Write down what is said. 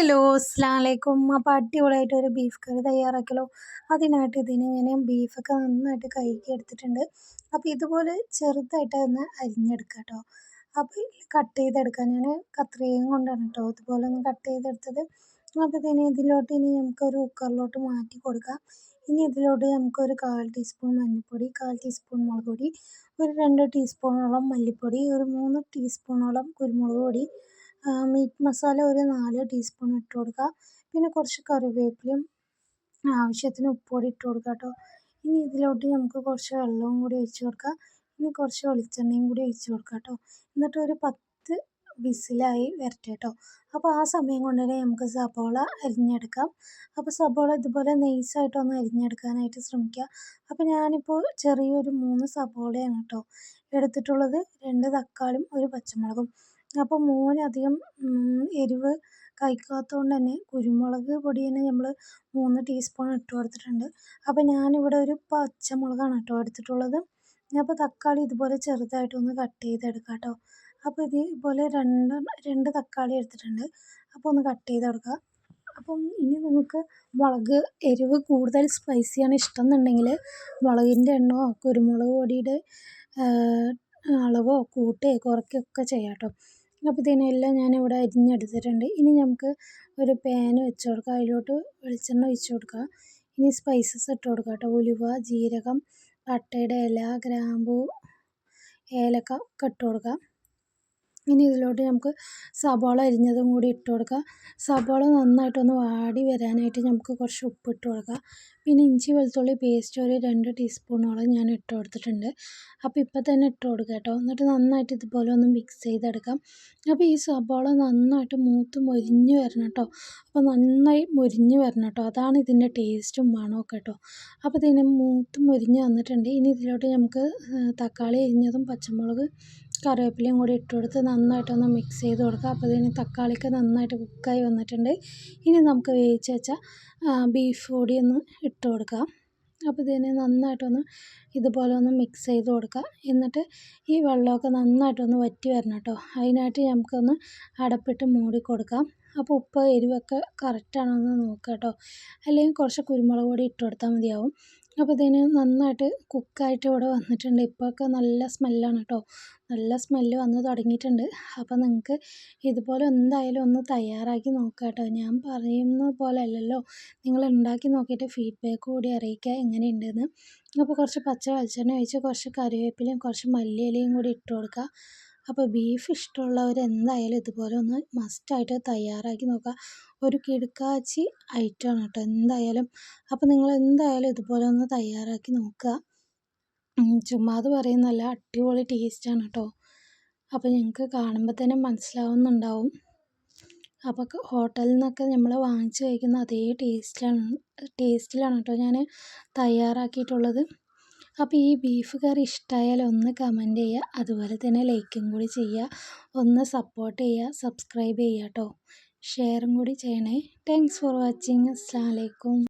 Hello അസ്സലാമലൈക്കും. അപ്പോൾ അടിപൊളിയായിട്ട് ഒരു ബീഫ് കറി തയ്യാറാക്കലോ. അതിനായിട്ട് ഞാൻ ബീഫൊക്കെ നന്നായിട്ട് കഴുകി എടുത്തിട്ടുണ്ട്. അപ്പോൾ ഇതുപോലെ ചെറുതായിട്ട് ഒന്ന് അരിഞ്ഞെടുക്കുക കേട്ടോ. അപ്പോൾ കട്ട് ചെയ്തെടുക്കാം. ഞാൻ കത്രികയും കൊണ്ടാണ് കേട്ടോ ഇതുപോലെ ഒന്ന് കട്ട് ചെയ്തെടുത്തത്. അപ്പോൾ ഇതിലോട്ട് നമുക്കൊരു കുക്കറിലോട്ട് മാറ്റി കൊടുക്കാം. ഇനി ഇതിലോട്ട് നമുക്കൊരു 1/4 ടീസ്പൂൺ മഞ്ഞൾപ്പൊടി, 1/4 ടീസ്പൂൺ മുളക് പൊടി, ഒരു 2 ടീസ്പൂണോളം മല്ലിപ്പൊടി, ഒരു 3 ടീസ്പൂണോളം കുരുമുളക് പൊടി, മീറ്റ് മസാല ഒരു 4 ടീസ്പൂൺ ഇട്ട് കൊടുക്കുക. പിന്നെ കുറച്ച് കറിവേപ്പിലയും ആവശ്യത്തിന് ഉപ്പ് കൂടി ഇട്ട് കൊടുക്കുക കേട്ടോ. ഇനി ഇതിലോട്ട് നമുക്ക് കുറച്ച് വെള്ളവും കൂടി ഒഴിച്ച് കൊടുക്കുക. ഇനി കുറച്ച് വെളിച്ചെണ്ണയും കൂടി ഒഴിച്ച് കൊടുക്കുക കേട്ടോ. എന്നിട്ട് ഒരു 10 വിസിലായി വരട്ടെ കേട്ടോ. അപ്പോൾ ആ സമയം കൊണ്ട് തന്നെ നമുക്ക് സബോള അരിഞ്ഞെടുക്കാം. അപ്പോൾ സബോള ഇതുപോലെ നൈസായിട്ടൊന്ന് അരിഞ്ഞെടുക്കാനായിട്ട് ശ്രമിക്കുക. അപ്പോൾ ഞാനിപ്പോൾ ചെറിയൊരു 3 സബോളയാണ് കേട്ടോ എടുത്തിട്ടുള്ളത്. 2 തക്കാളിയും ഒരു പച്ചമുളകും. അപ്പോൾ മോന് അധികം എരിവ് കഴിക്കാത്തതുകൊണ്ട് തന്നെ കുരുമുളക് പൊടി തന്നെ നമ്മൾ 3 ടീസ്പൂൺ ഇട്ട് കൊടുത്തിട്ടുണ്ട്. അപ്പോൾ ഞാനിവിടെ ഒരു പച്ചമുളകാണ് കേട്ടോ എടുത്തിട്ടുള്ളത്. അപ്പോൾ തക്കാളി ഇതുപോലെ ചെറുതായിട്ടൊന്ന് കട്ട് ചെയ്തെടുക്കാം കേട്ടോ. അപ്പോൾ ഇതുപോലെ 2 തക്കാളി എടുത്തിട്ടുണ്ട്. അപ്പോൾ ഒന്ന് കട്ട് ചെയ്തെടുക്കുക. അപ്പം ഇനി നമുക്ക് മുളക് എരിവ് കൂടുതൽ സ്പൈസിയാണ് ഇഷ്ടം എന്നുണ്ടെങ്കിൽ മുളകിൻ്റെ എണ്ണമോ കുരുമുളക് പൊടിയുടെ അളവോ കൂട്ടുകയോ കുറയ്ക്കുകയൊക്കെ ചെയ്യാം കേട്ടോ. അപ്പോൾ ഇതിനെല്ലാം ഞാനിവിടെ അരിഞ്ഞെടുത്തിട്ടുണ്ട്. ഇനി നമുക്ക് ഒരു പാൻ വെച്ച് കൊടുക്കുക. അതിലോട്ട് വെളിച്ചെണ്ണ ഒഴിച്ച് കൊടുക്കുക. ഇനി സ്പൈസസ് ഇട്ട് കൊടുക്കുക കേട്ടോ. ഉലുവ, ജീരകം, പട്ടയുടെ ഇല, ഗ്രാമ്പൂ, ഏലക്ക ഒക്കെ ഇട്ട് കൊടുക്കുക. ഇനി ഇതിലോട്ട് നമുക്ക് സബോള അരിഞ്ഞതും കൂടി ഇട്ട് കൊടുക്കുക. സബോള നന്നായിട്ടൊന്ന് വാടി വരാനായിട്ട് നമുക്ക് കുറച്ച് ഉപ്പ് ഇട്ട് കൊടുക്കുക. പിന്നെ ഇഞ്ചി വെളുത്തുള്ളി പേസ്റ്റ് ഒരു 2 ടീസ്പൂണോളം ഞാൻ ഇട്ട് കൊടുത്തിട്ടുണ്ട്. അപ്പോൾ ഇപ്പോൾ തന്നെ ഇട്ട് കൊടുക്കുക കേട്ടോ. എന്നിട്ട് നന്നായിട്ട് ഇതുപോലെ ഒന്ന് മിക്സ് ചെയ്തെടുക്കാം. അപ്പോൾ ഈ സബോള നന്നായിട്ട് മൂത്ത് മൊരിഞ്ഞ് വരണം കേട്ടോ. അപ്പോൾ നന്നായി മൊരിഞ്ഞ് വരണം കേട്ടോ. അതാണ് ഇതിൻ്റെ ടേസ്റ്റും മണമൊക്കെ കേട്ടോ. അപ്പോൾ ഇതിന് മൂത്ത് മൊരിഞ്ഞ് വന്നിട്ടുണ്ട്. ഇനി ഇതിലോട്ട് നമുക്ക് തക്കാളി അരിഞ്ഞതും പച്ചമുളക് കറിവേപ്പിലയും കൂടി ഇട്ട് കൊടുത്ത് നന്നായിട്ടൊന്ന് മിക്സ് ചെയ്ത് കൊടുക്കുക. അപ്പോൾ ഇതിന് തക്കാളിക്ക് നന്നായിട്ട് കുക്കായി വന്നിട്ടുണ്ട്. ഇനി നമുക്ക് വേവിച്ച് വെച്ച ബീഫ് കൂടി ഒന്ന് ഇട്ട് കൊടുക്കാം. അപ്പോൾ ഇതിനെ നന്നായിട്ടൊന്ന് ഇതുപോലെ ഒന്ന് മിക്സ് ചെയ്ത് കൊടുക്കുക. എന്നിട്ട് ഈ വെള്ളമൊക്കെ നന്നായിട്ടൊന്ന് വറ്റി വരണം കേട്ടോ. അതിനായിട്ട് നമുക്കൊന്ന് അടപ്പിട്ട് മൂടി കൊടുക്കാം. അപ്പോൾ ഉപ്പ് എരിവൊക്കെ കറക്റ്റാണോ എന്ന് നോക്കുക കേട്ടോ. അല്ലെങ്കിൽ കുറച്ച് കുരുമുളക് പൊടി ഇട്ട് കൊടുത്താൽ മതിയാവും. അപ്പോൾ ഇതിന് നന്നായിട്ട് കുക്കായിട്ട് ഇവിടെ വന്നിട്ടുണ്ട്. ഇപ്പോഴൊക്കെ നല്ല സ്മെല്ലാണ് കേട്ടോ. നല്ല സ്മെല്ല് വന്ന് തുടങ്ങിയിട്ടുണ്ട്. അപ്പോൾ നിങ്ങൾക്ക് ഇതുപോലെ എന്തായാലും ഒന്ന് തയ്യാറാക്കി നോക്കുക കേട്ടോ. ഞാൻ പറയുന്ന പോലെ അല്ലല്ലോ. നിങ്ങൾ ഉണ്ടാക്കി നോക്കിയിട്ട് ഫീഡ്ബാക്ക് കൂടി അറിയിക്കുക എങ്ങനെയുണ്ടെന്ന്. അപ്പോൾ കുറച്ച് പച്ച വെളിച്ചെണ്ണ ഒഴിച്ച് കുറച്ച് കറിവേപ്പിലയും കുറച്ച് മല്ലിയിലയും കൂടി ഇട്ട് കൊടുക്കുക. അപ്പോൾ ബീഫ് ഇഷ്ടമുള്ളവർ എന്തായാലും ഇതുപോലെ ഒന്ന് മസ്റ്റായിട്ട് തയ്യാറാക്കി നോക്കുക. ഒരു കിടുക്കാച്ചി ഐറ്റമാണ് കേട്ടോ എന്തായാലും. അപ്പോൾ നിങ്ങൾ എന്തായാലും ഇതുപോലെ ഒന്ന് തയ്യാറാക്കി നോക്കുക. ചുമ്മാതെ പറയുന്നല്ല, അടിപൊളി ടേസ്റ്റാണ് കേട്ടോ. അപ്പോൾ ഞങ്ങൾക്ക് കാണുമ്പോൾ തന്നെ മനസ്സിലാവുന്നുണ്ടാവും. അപ്പോൾ ഹോട്ടലിൽ നിന്നൊക്കെ നമ്മൾ വാങ്ങിച്ച് കഴിക്കുന്ന അതേ ടേസ്റ്റിലാണ് കേട്ടോ ഞാൻ തയ്യാറാക്കിയിട്ടുള്ളത്. അപ്പോൾ ഈ ബീഫ് കറി ഇഷ്ടമായാൽ ഒന്ന് കമൻറ്റ് ചെയ്യുക. അതുപോലെ തന്നെ ലൈക്കും കൂടി ചെയ്യുക. ഒന്ന് സപ്പോർട്ട് ചെയ്യുക, സബ്സ്ക്രൈബ് ചെയ്യുക കേട്ടോ. ഷെയറും കൂടി ചെയ്യണേ. Thanks for watching. അസ്സലാമു അലൈക്കും.